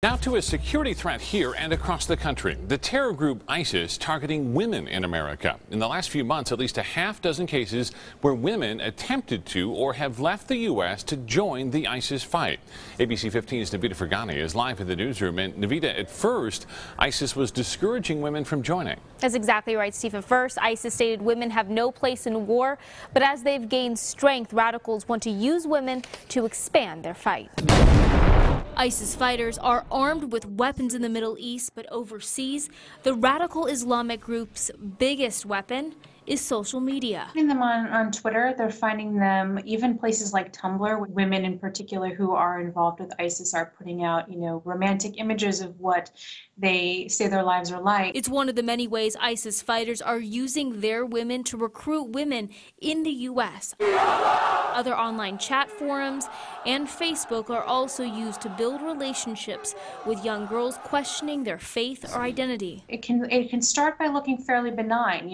Now to a security threat here and across the country. The terror group ISIS targeting women in America. In the last few months, at least a half dozen cases where women attempted to or have left the U.S. to join the ISIS fight. ABC 15's Navita Fergani is live in the newsroom. And Navita, at first, ISIS was discouraging women from joining. That's exactly right, Steve. At first, ISIS stated women have no place in war. But as they've gained strength, radicals want to use women to expand their fight. ISIS fighters are armed with weapons in the Middle East, but overseas, the radical Islamic group's biggest weapon is social media. Finding them on Twitter, they're finding them even places like Tumblr. Women in particular who are involved with ISIS are putting out, romantic images of what they say their lives are like. It's one of the many ways ISIS fighters are using their women to recruit women in the U.S. Other online chat forums and Facebook are also used to build relationships with young girls questioning their faith or identity. It can start by looking fairly benign,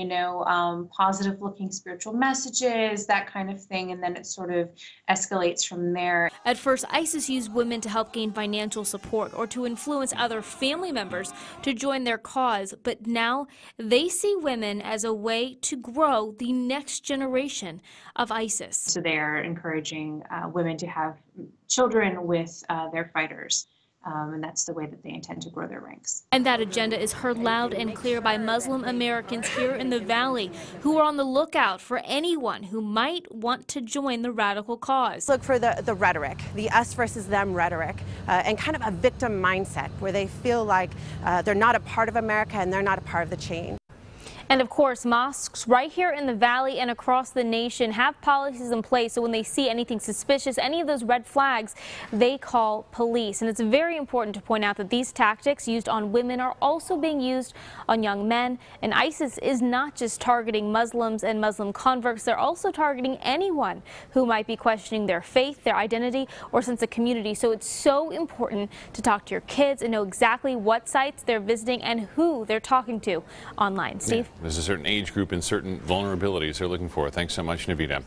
positive looking spiritual messages, that kind of thing, and then it sort of escalates from there. At first, ISIS used women to help gain financial support or to influence other family members to join their cause, but now they see women as a way to grow the next generation of ISIS. So they're encouraging women to have children with their fighters. And that's the way that they intend to grow their ranks. And that agenda is heard loud and clear by Muslim Americans here in the Valley, who are on the lookout for anyone who might want to join the radical cause. Look for the rhetoric, the us versus them rhetoric, and kind of a victim mindset where they feel like they're not a part of America and they're not a part of the change. And of course, mosques right here in the Valley and across the nation have policies in place, so when they see anything suspicious, any of those red flags, they call police. And it's very important to point out that these tactics used on women are also being used on young men. And ISIS is not just targeting Muslims and Muslim converts, they're also targeting anyone who might be questioning their faith, their identity, or sense of community. So it's so important to talk to your kids and know exactly what sites they're visiting and who they're talking to online. Steve? Yeah. There's a certain age group and certain vulnerabilities they're looking for. Thanks so much, Navita.